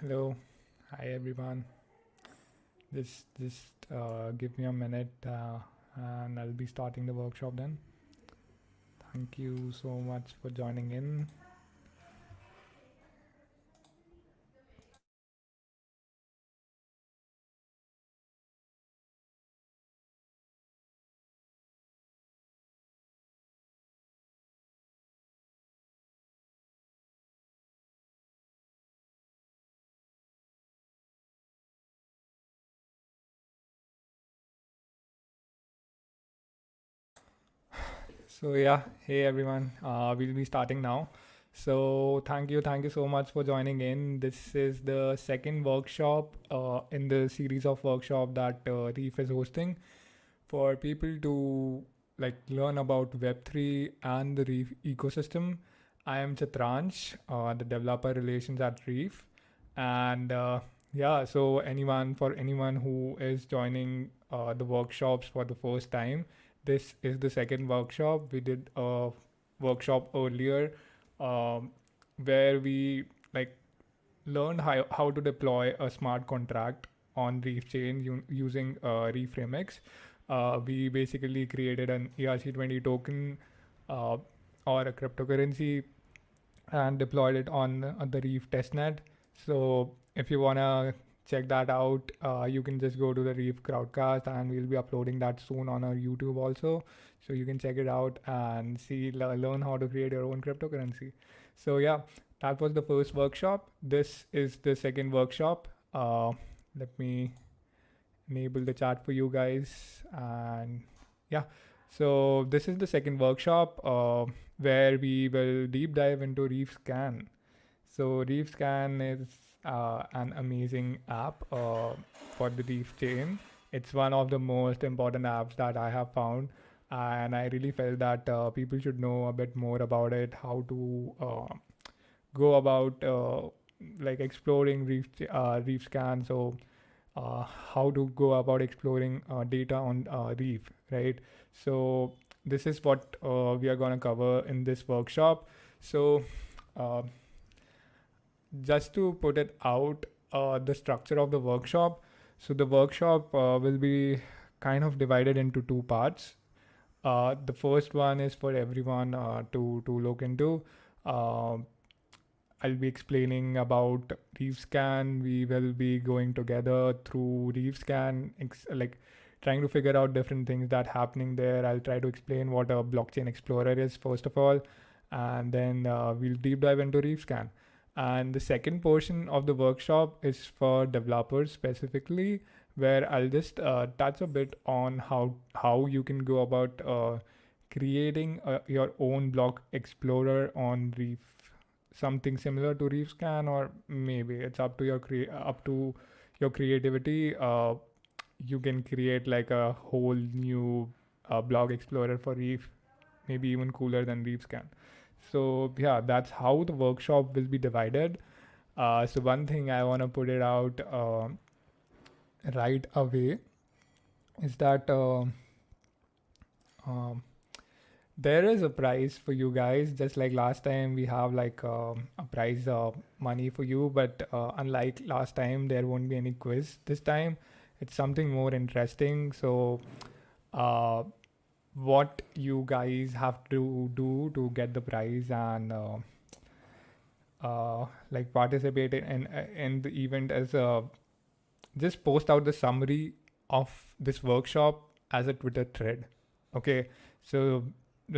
Hello, hi everyone. Just give me a minute, and I'll be starting the workshop then. Thank you so much for joining in. So yeah, hey everyone. We'll be starting now. So thank you so much for joining in. This is the second workshop in the series of workshop that Reef is hosting for people to like learn about Web3 and the Reef ecosystem. I am Chitransh, the developer relations at Reef, and yeah, so anyone who is joining the workshops for the first time, this is the second workshop. We did a workshop earlier, um, where we like learned how to deploy a smart contract on Reef chain using Reef Remix. We basically created an ERC20 token, uh, or a cryptocurrency, and deployed it on the Reef testnet. So if you wanna check that out, you can just go to the Reef Crowdcast, and we'll be uploading that soon on our YouTube also. So you can check it out and see learn how to create your own cryptocurrency. So yeah, that was the first workshop. This is the second workshop. Let me enable the chat for you guys, and yeah, so this is the second workshop where we will deep dive into Reefscan. So Reefscan is an amazing app for the Reef chain. It's one of the most important apps that I have found, and I really felt that people should know a bit more about it, how to go about like exploring Reefscan. So how to go about exploring data on Reef, right? So this is what we are going to cover in this workshop. So uh, just to put it out, the structure of the workshop. So the workshop will be kind of divided into two parts. The first one is for everyone to look into. Uh, I'll be explaining about Reefscan. We will be going together through Reefscan, like trying to figure out different things that happening there. I'll try to explain what a blockchain explorer is first of all, and then we'll deep dive into Reefscan. And the second portion of the workshop is for developers specifically, where I'll just touch a bit on how you can go about creating your own block explorer on Reef, something similar to Reefscan, or maybe it's up to your creativity. You can create like a whole new blog explorer for Reef, maybe even cooler than Reefscan. So yeah, that's how the workshop will be divided. So one thing I want to put it out right away is that um, there is a prize for you guys, just like last time we have like a prize money for you, but unlike last time, there won't be any quiz this time. It's something more interesting. So uh, what you guys have to do to get the prize and like participate in the event as just post out the summary of this workshop as a Twitter thread. Okay, so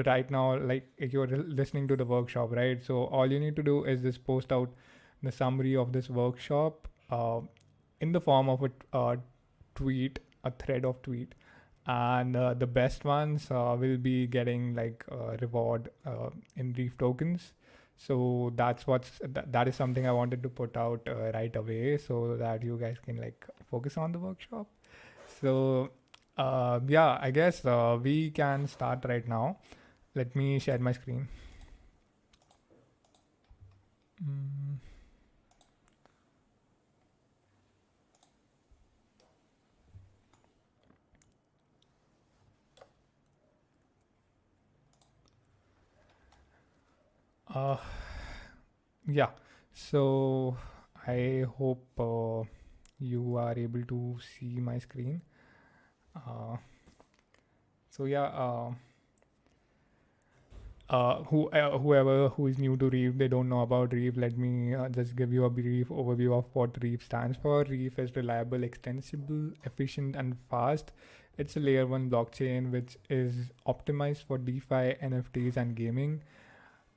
right now, like if you're listening to the workshop, right? So all you need to do is just post out the summary of this workshop in the form of a tweet, a thread of tweet, and the best ones will be getting like reward in Reef tokens. So that is something I wanted to put out right away, so that you guys can like focus on the workshop. So yeah, I guess we can start right now. Let me share my screen. Mm, uh, yeah, so I hope you are able to see my screen. So yeah, whoever who is new to Reef, they don't know about Reef. Let me just give you a brief overview of what Reef stands for. Reef is reliable, extensible, efficient, and fast. It's a layer one blockchain which is optimized for DeFi, NFTs, and gaming.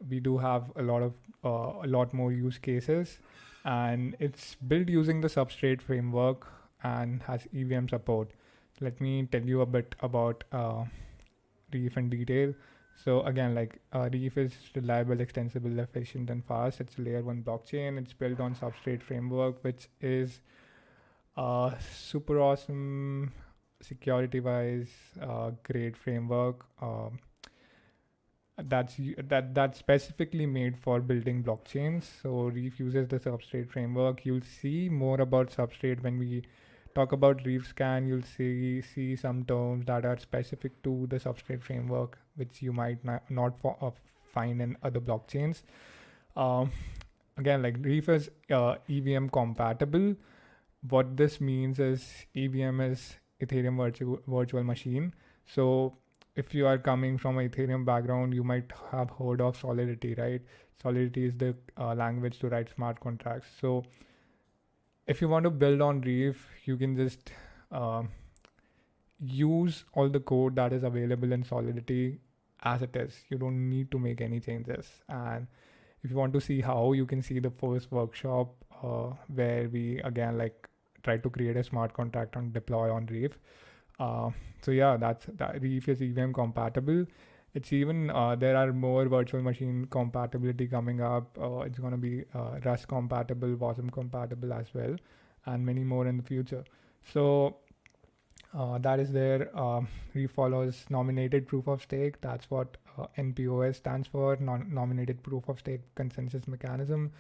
We do have a lot more use cases, and it's built using the Substrate framework and has EVM support. Let me tell you a bit about Reef in detail. So again, like Reef is reliable, extensible, efficient, and fast. It's a layer one blockchain. It's built on Substrate framework, which is super awesome security-wise, great framework. That's specifically made for building blockchains. So Reef uses the Substrate framework. You'll see more about Substrate when we talk about Reefscan. You'll see some terms that are specific to the Substrate framework, which you might not find in other blockchains. Um, Again, like Reef is EVM compatible. What this means is EVM is Ethereum virtual machine. So if you are coming from an Ethereum background, you might have heard of Solidity, right? Solidity is the language to write smart contracts. So if you want to build on Reef, you can just use all the code that is available in Solidity as it is. You don't need to make any changes. And if you want to see how, you can see the first workshop where we again like try to create a smart contract and deploy on Reef. So yeah, that Reef is EVM compatible. It's even there are more virtual machine compatibility coming up. It's gonna be Rust compatible, WASM compatible as well, and many more in the future. So that is there. Reef follows nominated proof of stake. That's what NPOS stands for, nominated proof of stake consensus mechanism.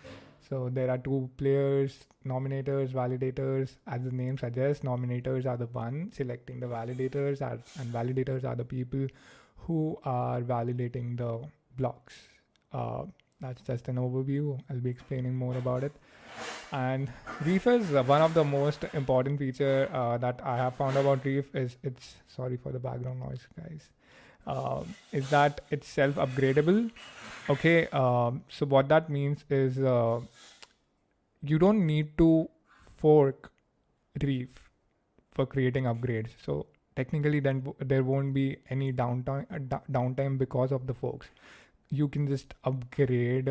So there are two players, nominators, validators. As the name suggests, nominators are the one selecting the validators, and validators are the people who are validating the blocks. That's just an overview. I'll be explaining more about it. And Reef is one of the most important feature that I have found about Reef is it's sorry for the background noise, guys. Is that it's self upgradable. Okay, so what that means is you don't need to fork Reef for creating upgrades. So technically, then there won't be any downtime because of the forks. You can just upgrade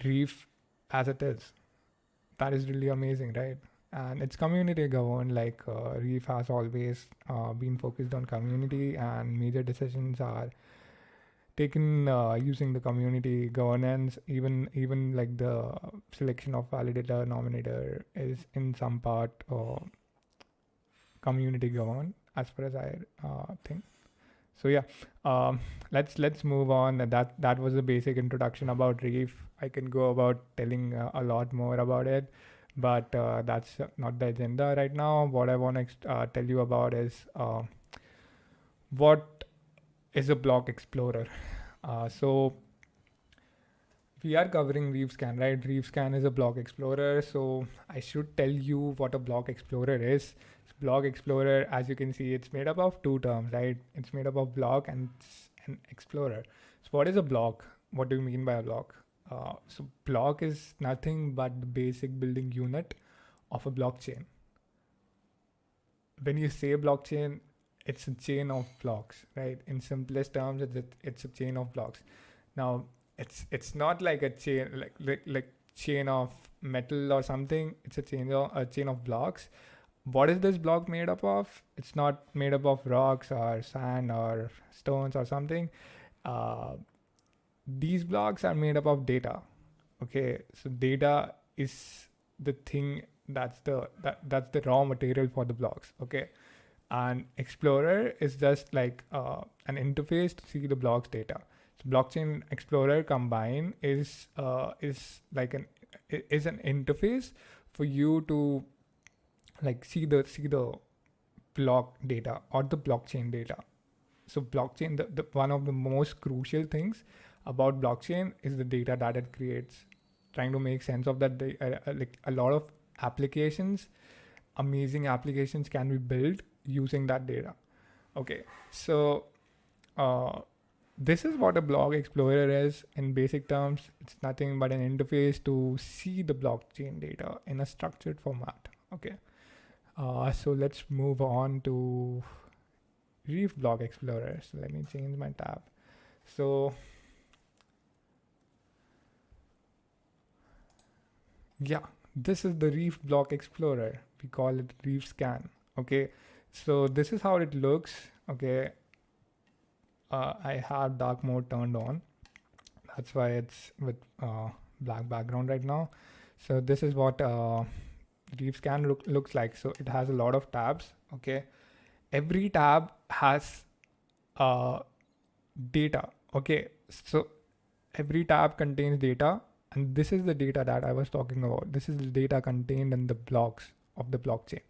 Reef as it is. That is really amazing, right? And it's community governed. Like Reef has always been focused on community, and major decisions are taken using the community governance. Even like the selection of validator nominator is in some part community governed, as far as I think. So yeah, let's move on. That was a basic introduction about Reef. I can go about telling a lot more about it, but that's not the agenda right now. What I want to tell you about is what is a block explorer. So we are covering Reefscan, right? Reefscan is a block explorer. So I should tell you what a block explorer is. Block explorer, as you can see, it's made up of two terms, right? It's made up of block and an explorer. So what is a block? What do you mean by a block? So block is nothing but the basic building unit of a blockchain. When you say blockchain, it's a chain of blocks, right? In simplest terms, it's a chain of blocks. Now, it's not like a chain like chain of metal or something. It's a chain of blocks. What is this block made up of? It's not made up of rocks or sand or stones or something. These blocks are made up of data. Okay, so data is the thing that's the raw material for the blocks. Okay, and Explorer is just like an interface to see the blocks data. So blockchain Explorer combine is like an interface for you to like see the block data or the blockchain data. So blockchain, the one of the most crucial things about blockchain is the data that it creates. trying to make sense of that. Like a lot of applications, amazing applications can be built using that data. Okay, so uh, this is what a block explorer is in basic terms. It's nothing but an interface to see the blockchain data in a structured format. Okay, so let's move on to Reef Block Explorer. So let me change my tab. So yeah, this is the Reef Block Explorer. We call it Reefscan. Okay, so this is how it looks. Okay, I have dark mode turned on. That's why it's with black background right now. So this is what Reefscan looks like. So it has a lot of tabs. Okay, every tab has uh, data. Okay, so every tab contains data, and this is the data that I was talking about. This is the data contained in the blocks of the blockchain.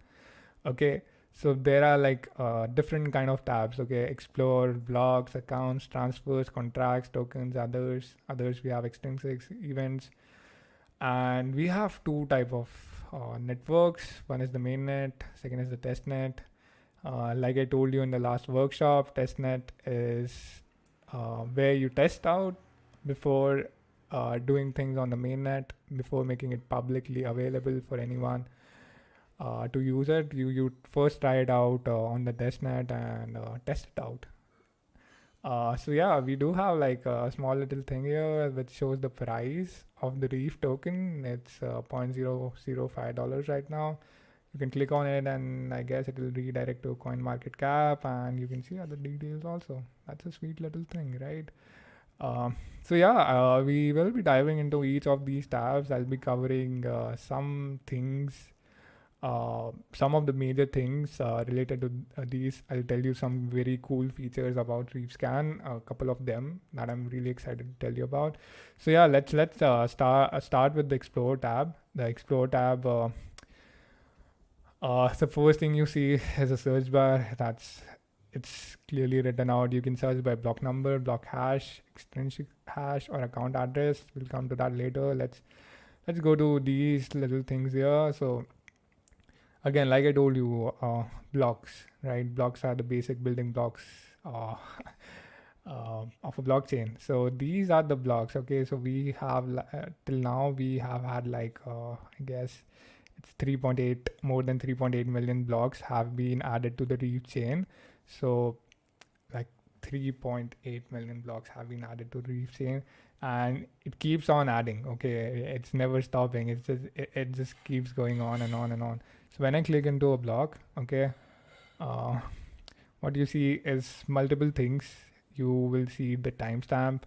Okay, so there are like different kind of tabs. Okay, explore, blocks, accounts, transfers, contracts, tokens, others we have extrinsics, events, and we have two type of networks. One is the mainnet, second is the testnet. Like I told you in the last workshop, testnet is where you test out before doing things on the mainnet, before making it publicly available for anyone to use it. You first try it out on the testnet and test it out. So yeah, we do have like a small little thing here which shows the price of the Reef token. It's $0.005 right now. You can click on it and I guess it will redirect to CoinMarketCap, and you can see other details also. That's a sweet little thing, right? So yeah, we will be diving into each of these tabs. I'll be covering some things, some of the major things related to these. I'll tell you some very cool features about Reefscan, a couple of them that I'm really excited to tell you about. So yeah, let's start with the Explore tab. The Explore tab. The first thing you see is a search bar. It's clearly written out. You can search by block number, block hash, extrinsic hash, or account address. We'll come to that later. Let's go to these little things here. So again, like I told you, blocks, right? Blocks are the basic building blocks uh, of a blockchain. So these are the blocks. Okay, so we have till now we have had like I guess it's 3.8, more than 3.8 million blocks have been added to the Reef chain. So like 3.8 million blocks have been added to the Reef chain, and it keeps on adding. Okay, it's never stopping. It just keeps going on and on and on. So when I click into a block, okay, what you see is multiple things. You will see the timestamp,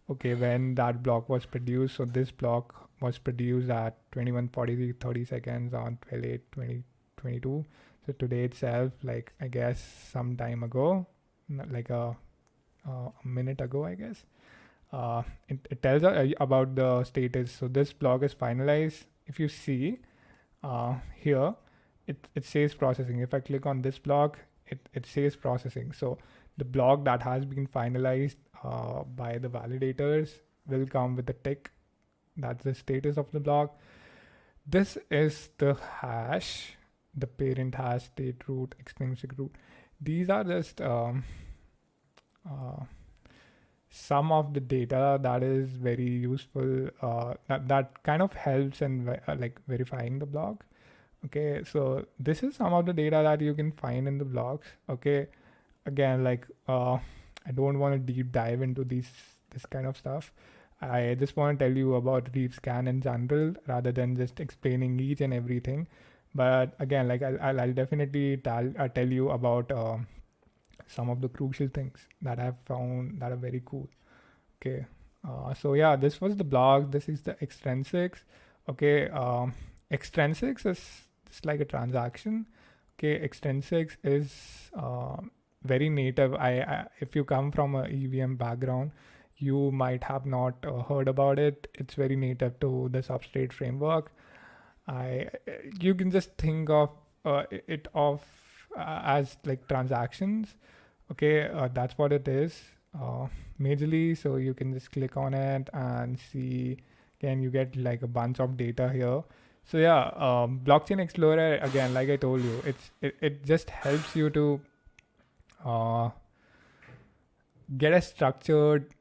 okay, when that block was produced. So this block was produced at 21:43:30 seconds on 12/8/2022. So today itself, like I guess some time ago, like a minute ago, I guess. It tells about the status. So this block is finalized. If you see here, it says processing. If I click on this block, it says processing. So the block that has been finalized by the validators will come with a tick. That's the status of the block. This is the hash, the parent hash, state root, extrinsic root. These are just some of the data that is very useful, that kind of helps in like verifying the block. Okay, so this is some of the data that you can find in the blocks. Okay, again, like I don't want to deep dive into this kind of stuff. I just want to tell you about Reefscan in general rather than just explaining each and everything. But again, like I'll definitely tell you about some of the crucial things that I've found that are very cool. Okay, so yeah, this was the blog. This is the extrinsics. Okay, extrinsics is just like a transaction. Okay, extrinsics is very native. If you come from a EVM background, you might have not heard about it. It's very native to the Substrate framework. You can just think of it of as like transactions. Okay, that's what it is majorly. So you can just click on it and see Again, you get like a bunch of data here. So yeah, Blockchain Explorer, again, like I told you, it just helps you to uh, get a structured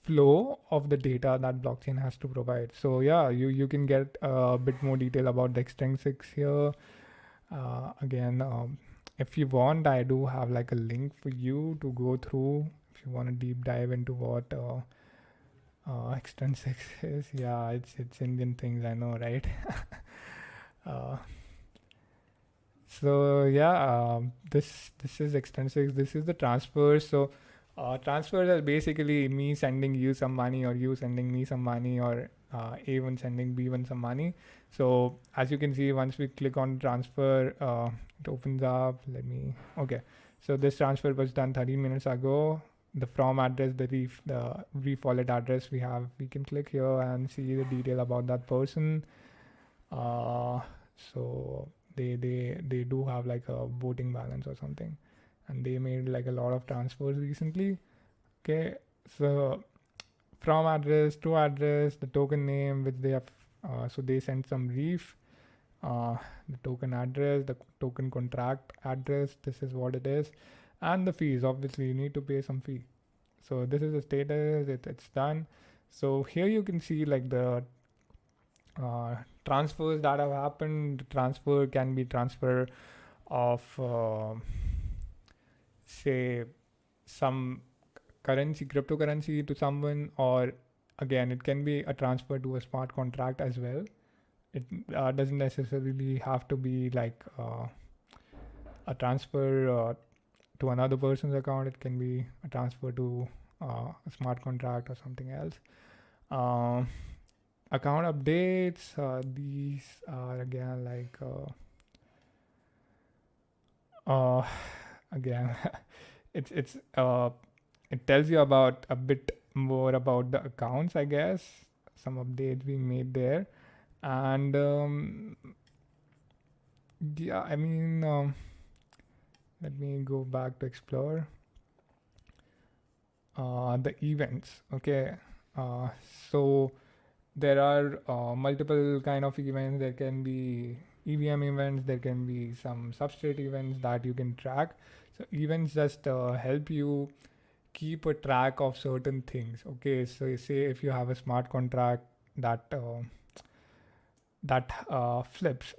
flow of the data that blockchain has to provide. So yeah, you can get a bit more detail about the extrinsics here. Again, if you want, I do have like a link for you to go through if you want to deep dive into what extrinsics is. Yeah, it's Indian things, I know, right? uh, so yeah, this is extrinsics. This is the transfer. So transfers are basically me sending you some money, or you sending me some money, or A1 sending B1 some money. So as you can see, once we click on transfer, it opens up. Okay. So this transfer was done 30 minutes ago. The from address, the Reef wallet address we can click here and see the detail about that person. So they do have like a voting balance or something, and they made like a lot of transfers recently. Okay, so from address to address, the token name which they have, so they sent some Reef, the token address, the token contract address, this is what it is, and the fees. Obviously you need to pay some fee. So this is the status, it's done. So here you can see like the transfers that have happened. Transfer can be transfer of say some cryptocurrency to someone, or again it can be a transfer to a smart contract as well. It doesn't necessarily have to be like a transfer to another person's account. It can be a transfer to a smart contract or something else. Account updates, these are again like again it's it tells you about a bit more about the accounts, I guess, some updates being made there. And yeah, I mean, let me go back to explore the events. Okay, so there are multiple kind of events. There can be EVM events, there can be some substrate events that you can track. So events just help you keep a track of certain things. Okay, so you say if you have a smart contract that flips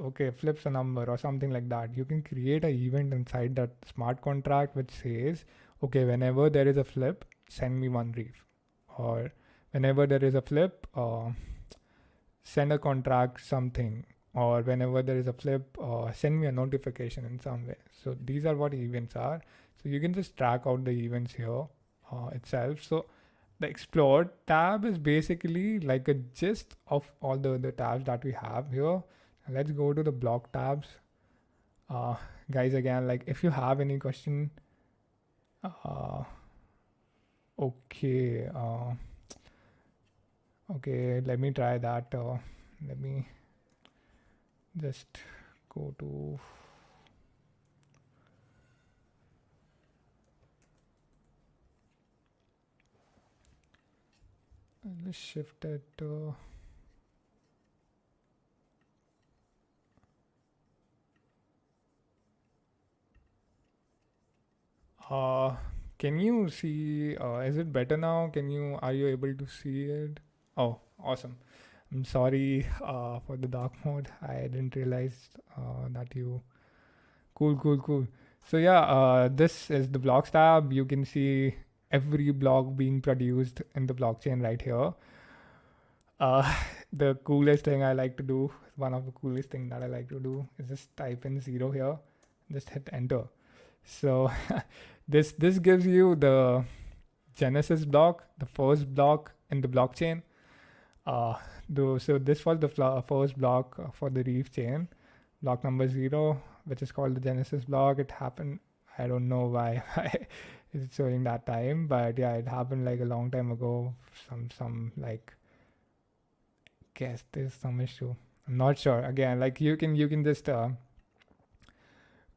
a number or something like that, you can create an event inside that smart contract which says, okay, whenever there is a flip, send me one Reef, or whenever there is a flip, send a contract something, or whenever there is a flip, send me a notification in some way. So these are what events are. So you can just track out the events here itself. So the explore tab is basically like a gist of all the other tabs that we have here. Let's go to the block tabs. Guys, again, like if you have any question, okay, okay, let me try that. Let me just go to let's shift it to can you see is it better now? Are you able to see it? Oh, awesome. I'm sorry for the dark mode. I didn't realize that you cool. So yeah, this is the blocks tab. You can see every block being produced in the blockchain right here. The coolest thing I like to do, one of the coolest thing that I like to do, is just type in 0 here, just hit enter. So this gives you the genesis block, the first block in the blockchain. So this was the first block for the Reef chain, block number 0, which is called the genesis block. It happened, I don't know why it's showing that time, but yeah, it happened like a long time ago. Some like, guess there's some issue, I'm not sure. Again, like you can just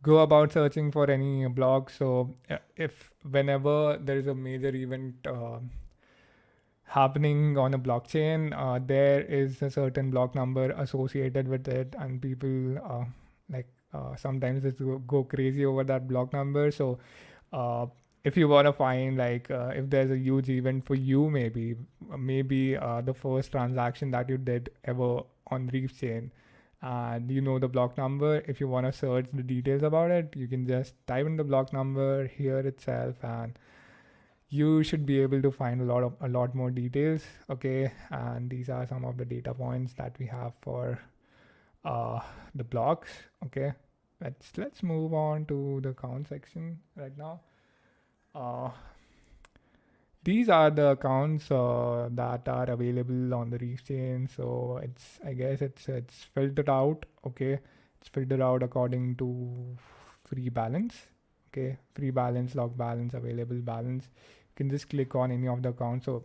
go about searching for any blog. So if whenever there is a major event happening on a blockchain, there is a certain block number associated with it, and people sometimes just go crazy over that block number. So uh, if you want to find if there's a huge event for you, maybe the first transaction that you did ever on Reef chain, and you know the block number, if you want to search the details about it, you can just type in the block number here itself, and you should be able to find a lot more details. Okay, and these are some of the data points that we have for uh, the blocks. Okay, let's move on to the account section right now. uh, these are the accounts that are available on the Reef chain. So I guess it's filtered out. Okay, it's filtered out according to free balance. Okay, free balance, log balance, available balance. You can just click on any of the accounts. So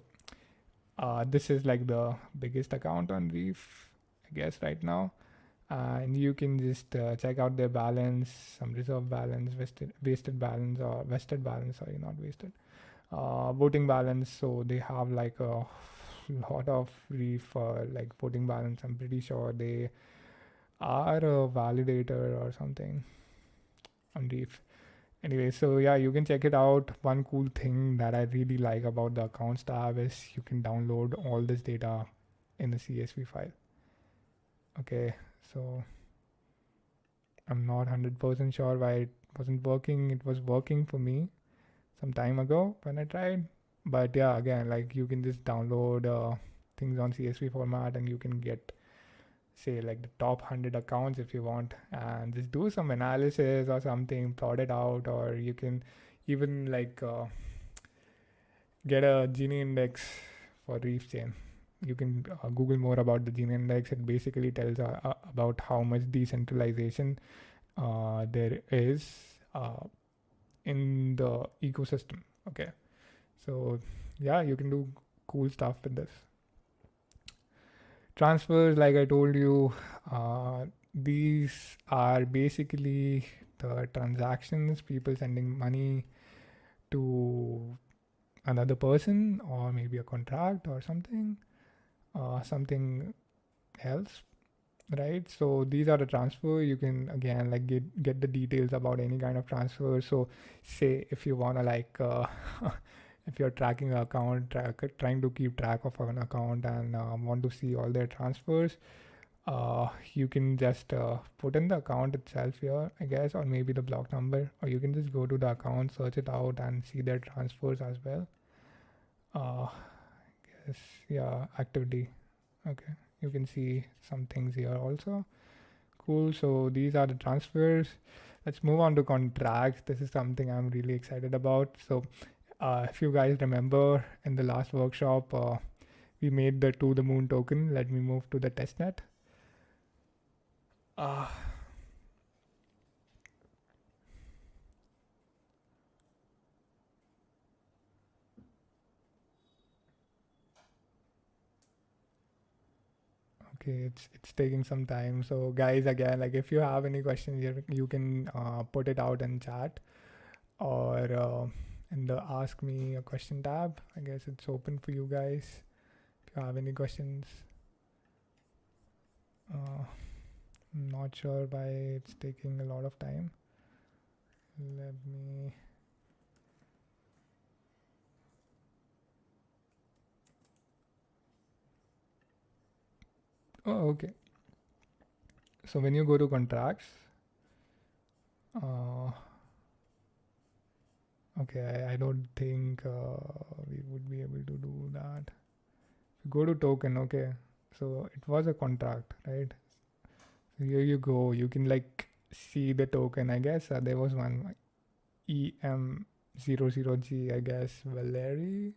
this is like the biggest account on Reef, I guess, right now. And you can just check out their balance, some reserve balance, wasted balance, or vested balance. Sorry, not wasted. Voting balance. So they have like a lot of Reef like voting balance. I'm pretty sure they are a validator or something on Reef. Anyway, so yeah, you can check it out. One cool thing that I really like about the accounts tab is you can download all this data in a CSV file. Okay, so I'm not 100% sure why it wasn't working. It was working for me some time ago when I tried. But yeah, again, like you can just download things on CSV format, and you can get, say, like the top 100 accounts if you want, and just do some analysis or something, plot it out, or you can even get a Gini index for Reef chain. You can Google more about the Gini index. It basically tells about how much decentralization there is in the ecosystem. Okay, so yeah, you can do cool stuff with this. Transfers, like I told you, these are basically the transactions, people sending money to another person, or maybe a contract or something else, right? So these are the transfer. You can again like get the details about any kind of transfer. So say if you want to if you're tracking an account, trying to keep track of an account, and want to see all their transfers, you can just put in the account itself here, I guess, or maybe the block number, or you can just go to the account, search it out, and see their transfers as well. I guess, yeah, activity. Okay, you can see some things here also. Cool. So these are the transfers. Let's move on to contracts. This is something I'm really excited about. So if you guys remember in the last workshop, we made the to the moon token. Let me move to the testnet. Okay, it's taking some time. So guys, again, like if you have any questions, you can put it out in chat, or in the ask me a question tab. I guess it's open for you guys if you have any questions. I'm not sure why it's taking a lot of time. Let me. Oh, okay. So when you go to contracts, okay, I don't think we would be able to do that. Go to token, okay. So it was a contract, right? So here you go. You can like see the token. I guess there was one EM00G. I guess Valerie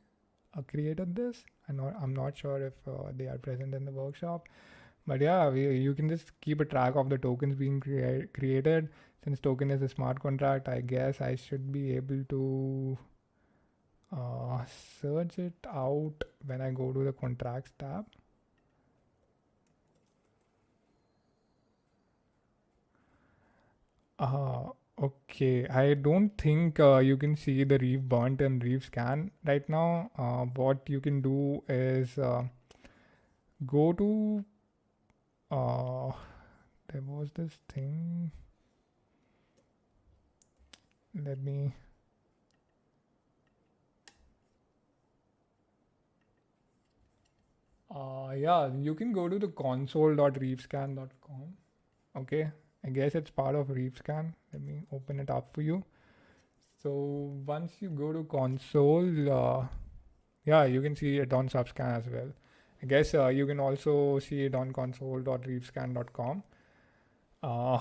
created this. I'm not sure if they are present in the workshop. But yeah, you can just keep a track of the tokens being created. Since token is a smart contract, I guess I should be able to search it out when I go to the contracts tab. Okay, I don't think you can see the reef burnt in Reefscan right now. What you can do is go to uh, there was this thing. Let me. Yeah, you can go to the console.reefscan.com. Okay, I guess it's part of Reefscan. Let me open it up for you. So once you go to console, yeah, you can see it on Subscan as well. I guess you can also see it on console.reefscan.com. Uh,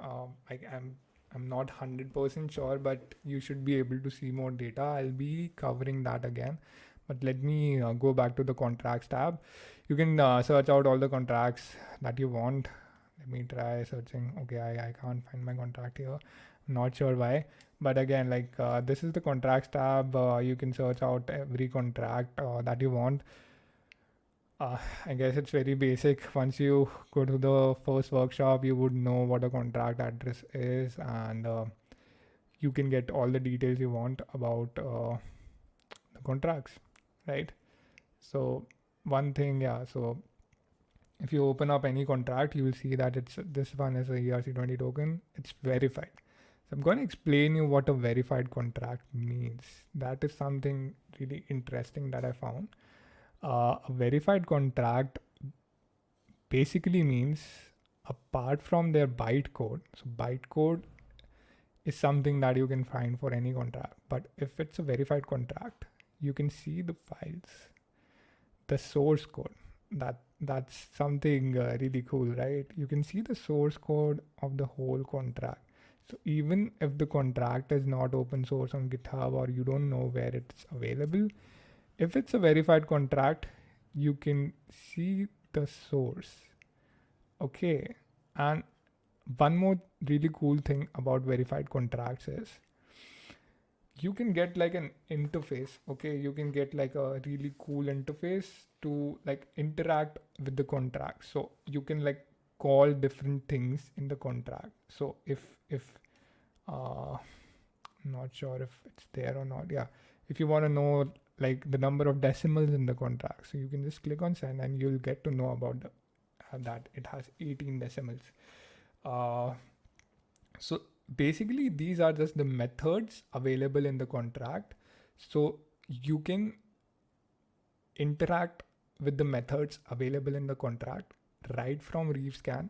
I'm not 100% sure, but you should be able to see more data. I'll be covering that again. But let me go back to the contracts tab. You can search out all the contracts that you want. Let me try searching. Okay, I can't find my contract here. I'm not sure why. But again, like this is the contracts tab. You can search out every contract that you want. I guess it's very basic. Once you go to the first workshop, you would know what a contract address is, and you can get all the details you want about the contracts, right? So, one thing, yeah. So, if you open up any contract, you will see that it's this one is a ERC20 token. It's verified. So, I'm going to explain you what a verified contract means. That is something really interesting that I found. A verified contract basically means apart from their bytecode, so bytecode is something that you can find for any contract, but if it's a verified contract, you can see the files, the source code. That's something really cool, right? You can see the source code of the whole contract. So even if the contract is not open source on GitHub or you don't know where it's available, if it's a verified contract, you can see the source. Okay. And one more really cool thing about verified contracts is you can get like an interface. Okay. You can get like a really cool interface to like interact with the contract. So you can like call different things in the contract. So if not sure if it's there or not. Yeah. If you want to know like the number of decimals in the contract, so you can just click on send and you'll get to know about that it has 18 decimals. Uh, so basically, these are just the methods available in the contract. So you can interact with the methods available in the contract right from Reefscan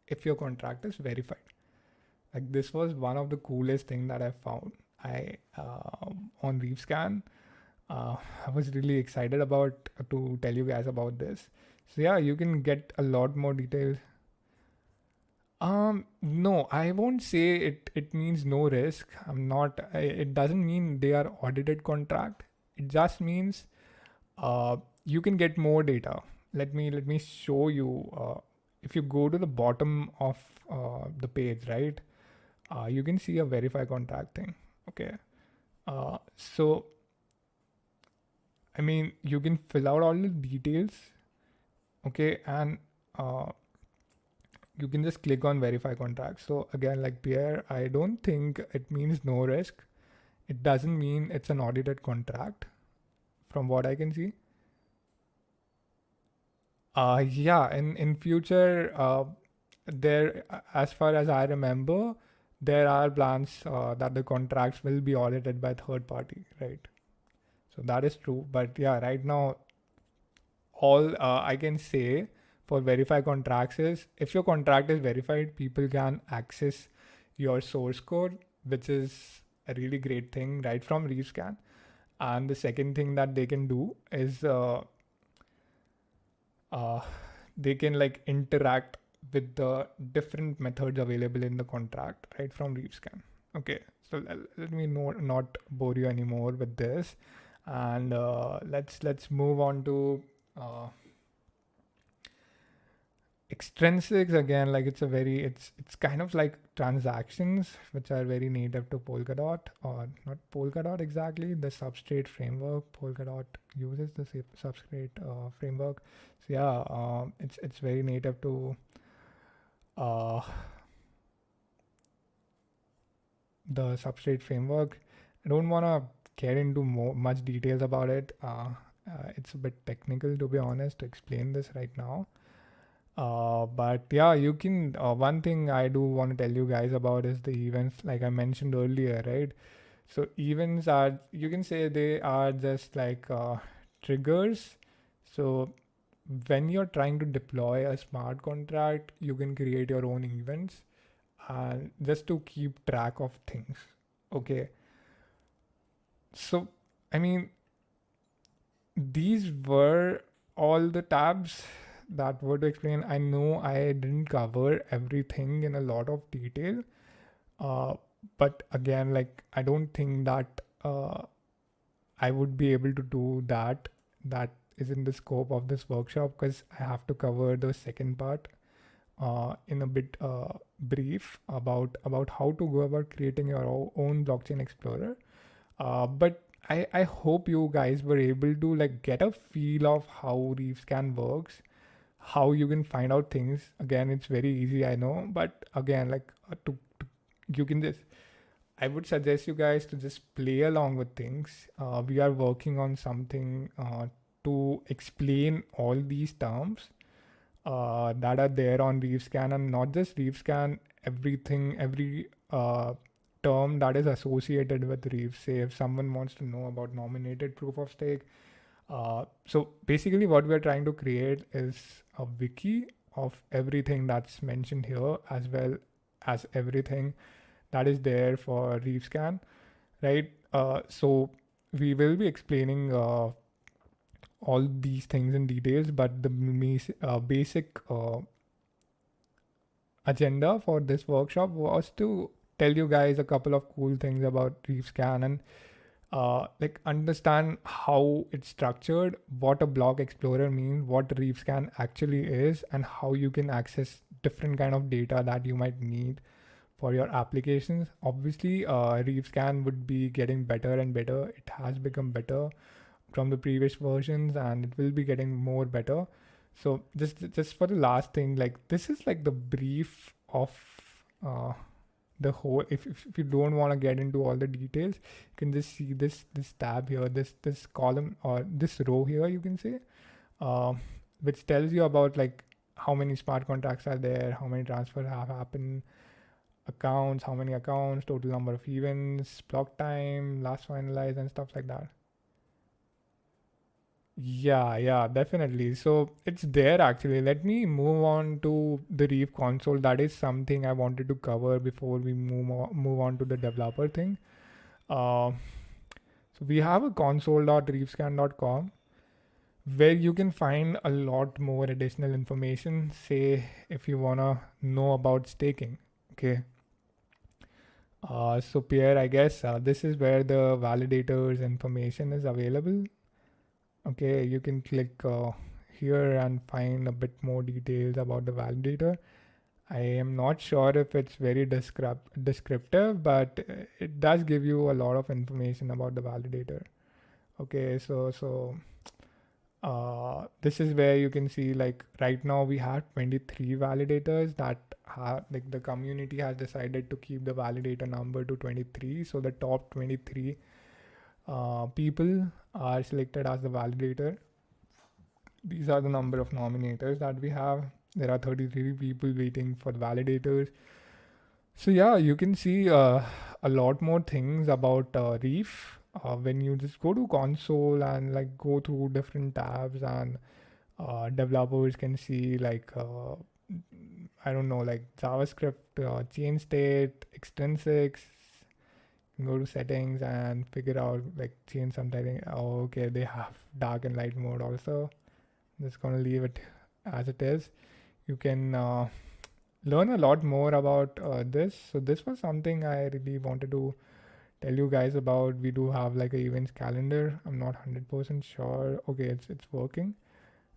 if your contract is verified. Like this was one of the coolest thing that I found. I on Reefscan. I was really excited about to tell you guys about this. So yeah, you can get a lot more details. No, I won't say it means no risk. I'm not. It doesn't mean they are audited contract. It just means you can get more data. Let me show you. If you go to the bottom of the page, right, you can see a verify contract thing. Okay. So I mean, you can fill out all the details. Okay, and uh, you can just click on verify contract. So again, like Pierre, I don't think it means no risk. It doesn't mean it's an audited contract from what I can see. Yeah, in future, there, as far as I remember, there are plans that the contracts will be audited by third party, right? So that is true. But yeah, right now, all I can say for verify contracts is if your contract is verified, people can access your source code, which is a really great thing right from Reefscan. And the second thing that they can do is uh, they can like interact with the different methods available in the contract right from Reefscan. Okay, so let me not bore you anymore with this, and let's move on to extrinsics again. Like it's kind of like transactions which are very native to Polkadot, or not Polkadot exactly, the substrate framework. Polkadot uses the substrate framework. So yeah, it's very native to uh, the substrate framework. I don't want to get into much details about it. It's a bit technical, to be honest, to explain this right now. But yeah, you can. One thing I do want to tell you guys about is the events, like I mentioned earlier, right? So events are, you can say they are just like triggers. So when you're trying to deploy a smart contract, you can create your own events and just to keep track of things. Okay. So, I mean, these were all the tabs that were to explain. I know I didn't cover everything in a lot of detail, uh, but again, like I don't think that I would be able to do that. That is in the scope of this workshop because I have to cover the second part in a bit brief about how to go about creating your own blockchain explorer. But I hope you guys were able to like get a feel of how Reefscan works, how you can find out things. Again, it's very easy, I know, but again, like to you can just, I would suggest you guys to just play along with things. We are working on something to explain all these terms that are there on Reefscan, and not just Reefscan, everything, every term that is associated with Reef. Say if someone wants to know about nominated proof of stake. So basically, what we are trying to create is a wiki of everything that's mentioned here, as well as everything that is there for Reefscan, right? So we will be explaining all these things in details, but the basic agenda for this workshop was to tell you guys a couple of cool things about Reefscan and like understand how it's structured, what a block explorer means, what Reefscan actually is, and how you can access different kind of data that you might need for your applications. Obviously, Reefscan would be getting better and better. It has become better from the previous versions, and it will be getting more better. So just for the last thing, like this is like the brief of uh, the whole. If you don't want to get into all the details, you can just see this tab here, this column or this row here, you can say, uh, which tells you about like how many smart contracts are there, how many transfers have happened, accounts, how many accounts, total number of events, block time, last finalized, and stuff like that. Yeah, definitely. So it's there actually. Let me move on to the Reef console. That is something I wanted to cover before we move on to the developer thing. Uh, so we have a console.reefscan.com where you can find a lot more additional information. Say if you wanna know about staking. Okay. So Pierre, I guess this is where the validators information is available. Okay, you can click here and find a bit more details about the validator. I am not sure if it's very descriptive, but it does give you a lot of information about the validator. Okay, so this is where you can see like right now we have 23 validators that have, like the community has decided to keep the validator number to 23. So the top 23 people are selected as the validator. These are the number of nominators that we have. There are 33 people waiting for the validators. So yeah, you can see a lot more things about Reef when you just go to console and like go through different tabs, and developers can see like I don't know, like JavaScript, chain state, extrinsics. Go to settings and figure out like change something. Oh, okay, they have dark and light mode also. Just gonna leave it as it is. You can learn a lot more about this. So this was something I really wanted to tell you guys about. We do have like a events calendar. I'm not 100% sure. Okay, it's working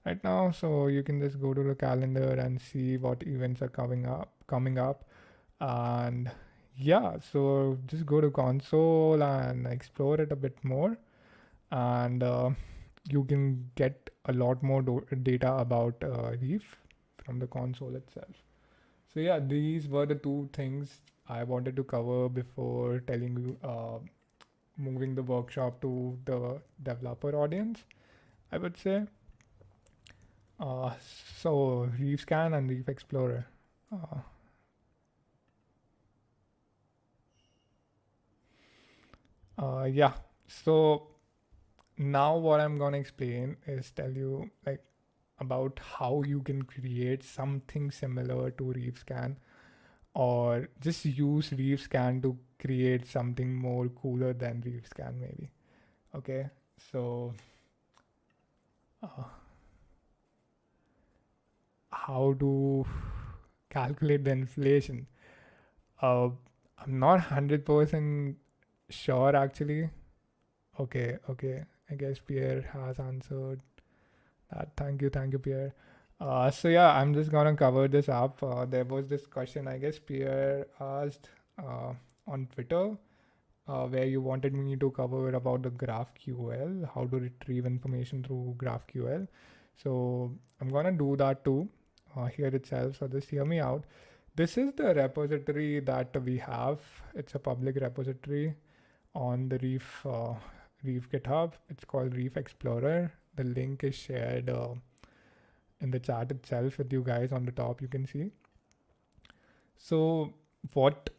right now. So you can just go to the calendar and see what events are coming up, and yeah. So just go to console and explore it a bit more, and you can get a lot more data about Reef from the console itself. So yeah, these were the two things I wanted to cover before telling you, moving the workshop to the developer audience, I would say. Uh, so Reefscan and Reef Explorer. Uh, yeah. So now what I'm gonna explain is tell you like about how you can create something similar to Reefscan, or just use Reefscan to create something more cooler than Reefscan maybe. Okay. So uh, how to calculate the inflation? Uh, I'm not 100% sure actually. Okay, okay. I guess Pierre has answered that. Thank you, Pierre. So yeah, I'm just gonna cover this up. There was this question, I guess Pierre asked on Twitter, where you wanted me to cover about the GraphQL, how to retrieve information through GraphQL. So I'm gonna do that too here itself. So just hear me out. This is the repository that we have. It's a public repository on the Reef GitHub. It's called Reef Explorer. The link is shared in the chat itself with you guys on the top. You can see. So what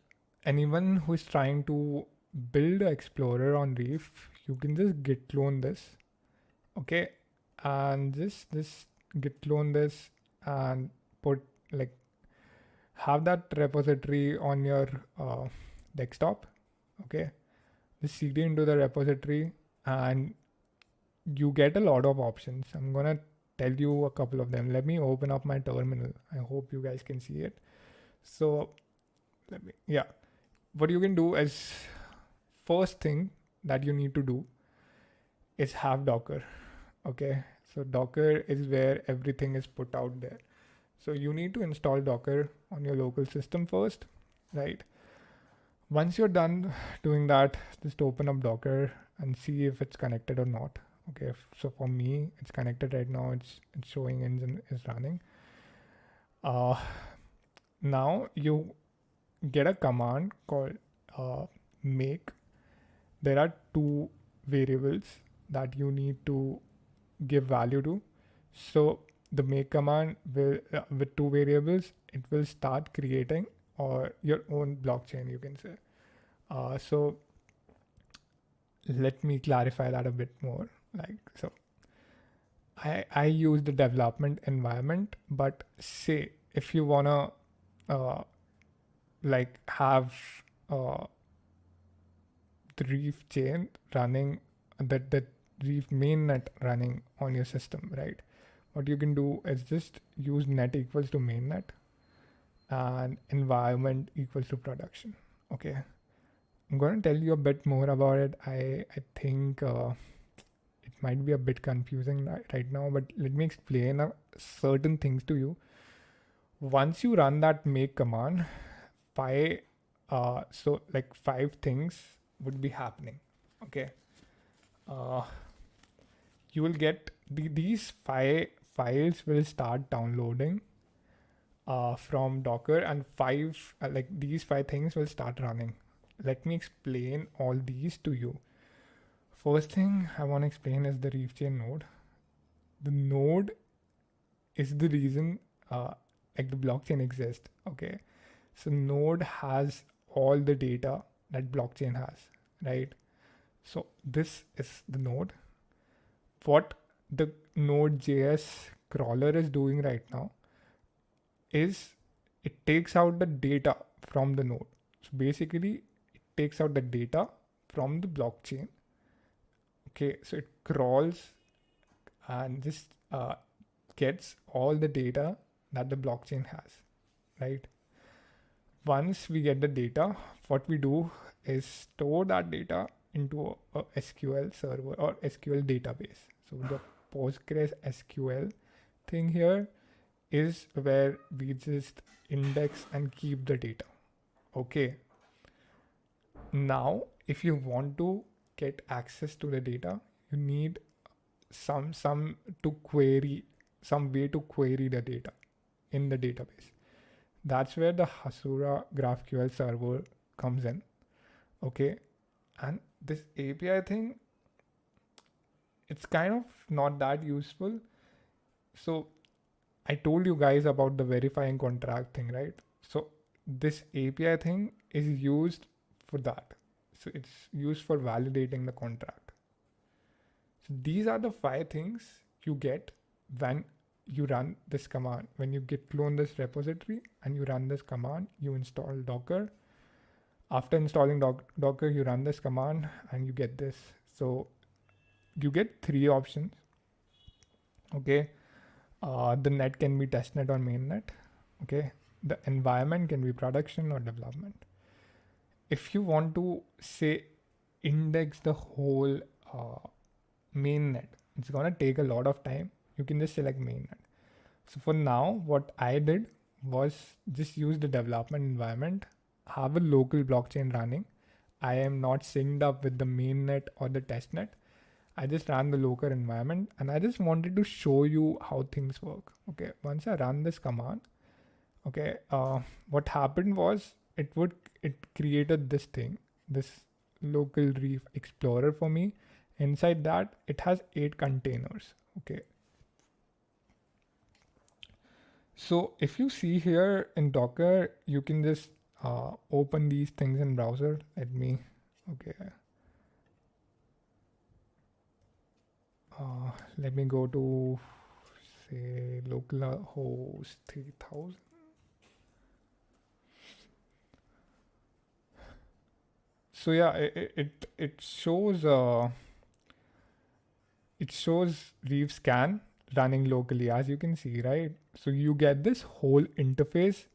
anyone who is trying to build an explorer on Reef, you can just git clone this, okay, and just git clone this and put like have that repository on your desktop, okay. Just cd into the repository and you get a lot of options. I'm gonna tell you a couple of them. Let me open up my terminal. I hope you guys can see it. So let me, yeah, what you can do is, first thing that you need to do is have Docker. Okay, so Docker is where everything is put out there. So you need to install Docker on your local system first, right? Once you're done doing that, just open up Docker and see if it's connected or not. Okay, so for me, it's connected right now. It's showing engine is running. Uh, Now you get a command called make. There are two variables that you need to give value to. So the make command will with two variables, it will start creating or your own blockchain, you can say. So let me clarify that a bit more. Like, so I use the development environment, but say if you wanna uh, like have uh, the Reef chain running, that Reef mainnet running on your system, right? What you can do is just use net equals to mainnet and environment equals to production. Okay, I'm going to tell you a bit more about it. I think it might be a bit confusing right now, but let me explain certain things to you. Once you run that make command, five so like five things would be happening. Okay, uh, you will get these five files will start downloading from Docker, and five like these five things will start running. Let me explain all these to you. First thing I want to explain is the Reef chain node. The node is the reason like the blockchain exists. Okay, so node has all the data that blockchain has, right? So this is the node. What the Node.js crawler is doing right now is it takes out the data from the node. So basically, it takes out the data from the blockchain. Okay, so it crawls and just gets all the data that the blockchain has, right? Once we get the data, what we do is store that data into a SQL server or SQL database. So the Postgres SQL thing here is where we just index and keep the data. Okay. Now, if you want to get access to the data, you need some to query some way to query the data in the database. That's where the Hasura GraphQL server comes in. Okay. And this API thing, it's kind of not that useful. So I told you guys about the verifying contract thing, right? So this API thing is used for that. So it's used for validating the contract. So these are the 5 things you get when you run this command. When you git clone this repository and you run this command, you install Docker. After installing Docker, you run this command and you get this. So you get 3 options. Okay. The net can be testnet or mainnet. Okay. The environment can be production or development. If you want to say index the whole mainnet, it's gonna take a lot of time. You can just select mainnet. So for now, what I did was just use the development environment, have a local blockchain running. I am not synced up with the mainnet or the testnet. I just ran the local environment and I just wanted to show you how things work. Okay, once I run this command, okay, what happened was it created this thing, this local Reef Explorer for me. Inside that, it has 8 containers. Okay. So if you see here in Docker, you can just open these things in browser. Okay. Let me go to say localhost 3000. So yeah, it shows Reefscan running locally, as you can see, right? So you get this whole interface.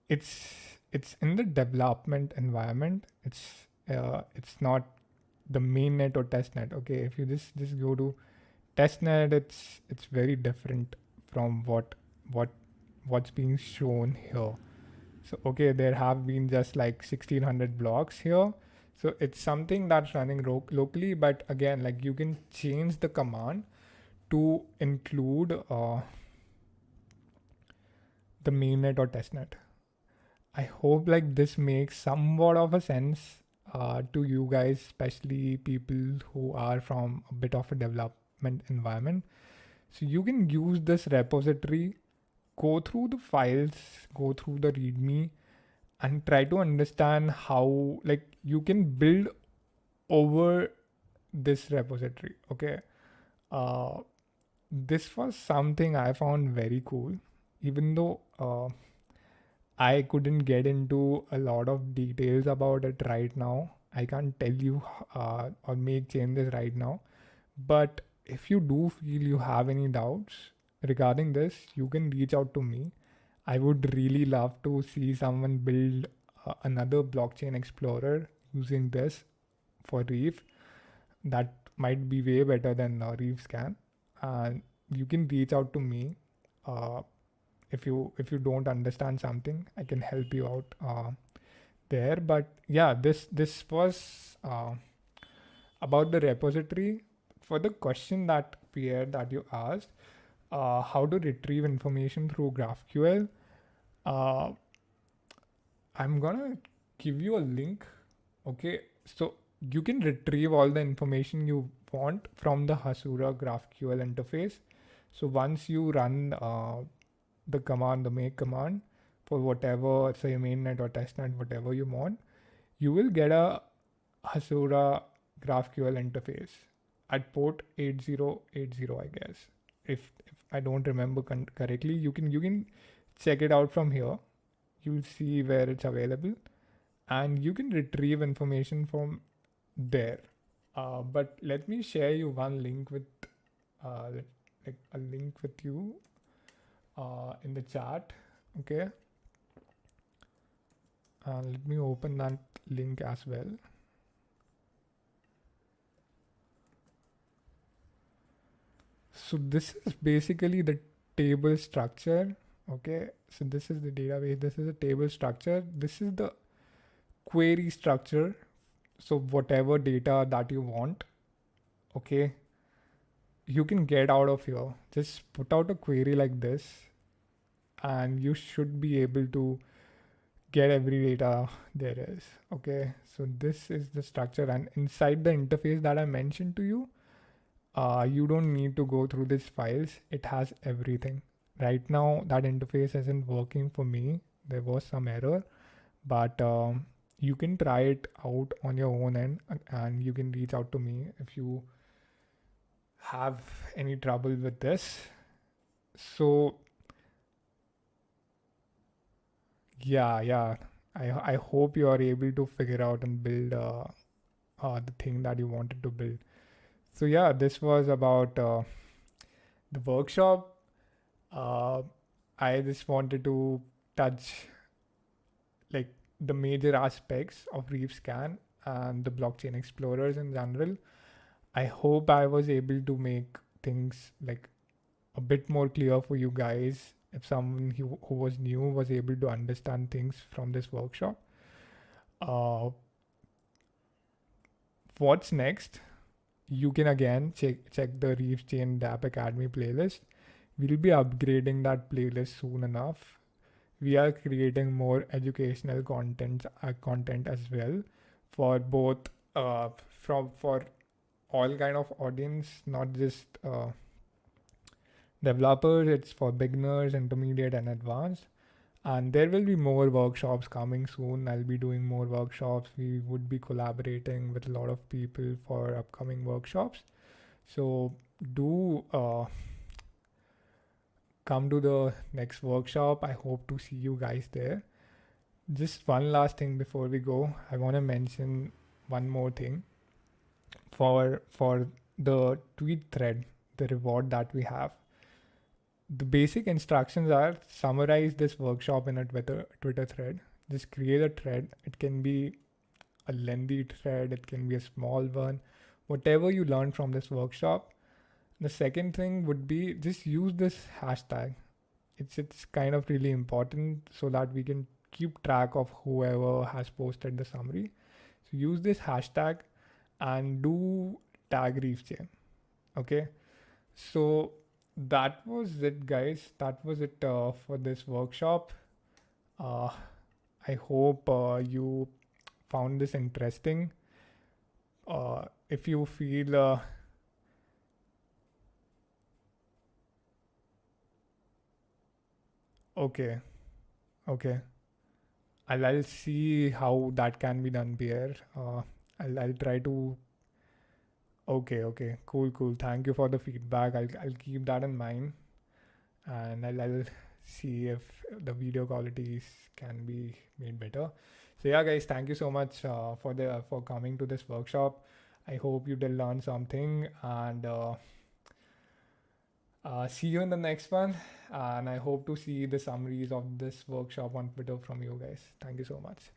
It's in the development environment. It's not the mainnet or testnet. Okay, if you just go to testnet, it's very different from what's being shown here. So okay, there have been just like 1600 blocks here. So it's something that's running locally, but again, like you can change the command to include the mainnet or testnet. I hope like this makes somewhat of a sense to you guys, especially people who are from a bit of a development environment. So you can use this repository, go through the files, go through the README, and try to understand how like you can build over this repository. Okay. This was something I found very cool, even though I couldn't get into a lot of details about it right now. I can't tell you or make changes right now. But if you do feel you have any doubts regarding this, you can reach out to me. I would really love to see someone build another blockchain explorer using this for Reef. That might be way better than Reefscan. And you can reach out to me. If you don't understand something, I can help you out there. But yeah, this was about the repository. For the question that Pierre that you asked, how to retrieve information through GraphQL, I'm gonna give you a link. Okay, so you can retrieve all the information you want from the Hasura GraphQL interface. So once you run the command, the make command for whatever, say mainnet or testnet, whatever you want, you will get a Hasura GraphQL interface at port 8080, I guess. If I don't remember correctly, you can check it out from here. You'll see where it's available, and you can retrieve information from there. But let me share you one link with like a link with you in the chat. Okay, let me open that link as well. So this is basically the table structure. Okay, so this is the database, this is the table structure, this is the query structure. So whatever data that you want, okay, you can get out of here. Just put out a query like this, and you should be able to get every data there is. Okay, so this is the structure, and inside the interface that I mentioned to you, you don't need to go through these files. It has everything. Right now, that interface isn't working for me. There was some error, but you can try it out on your own end, and you can reach out to me if you have any trouble with this. So yeah, I hope you are able to figure out and build the thing that you wanted to build. So yeah, this was about the workshop. uh, I just wanted to touch like the major aspects of Reefscan and the blockchain explorers in general. I hope I was able to make things like a bit more clear for you guys. If someone who was new was able to understand things from this workshop. Uh, what's next? You can again check the Reefscan Dap Academy playlist. We'll be upgrading that playlist soon enough. We are creating more educational content as well for both for all kind of audience, not just developers. It's for beginners, intermediate, and advanced. And there will be more workshops coming soon. I'll be doing more workshops. We would be collaborating with a lot of people for upcoming workshops. So do come to the next workshop. I hope to see you guys there. Just one last thing before we go. I want to mention one more thing for the tweet thread, the reward that we have. The basic instructions are summarize this workshop in a Twitter thread. Just create a thread. It can be a lengthy thread, it can be a small one, whatever you learn from this workshop. The second thing would be just use this hashtag. It's kind of really important so that we can keep track of whoever has posted the summary. So use this hashtag and do tag Reefscan. Okay, so that was it, guys. That was it for this workshop. uh, I hope you found this interesting. If you feel okay, okay, I'll see how that can be done, Pierre. I'll try to. Okay, cool. Thank you for the feedback. I'll keep that in mind, and I'll see if the video qualities can be made better. So yeah, guys, thank you so much for coming to this workshop. I hope you did learn something, and see you in the next one. And I hope to see the summaries of this workshop on Twitter from you guys. Thank you so much.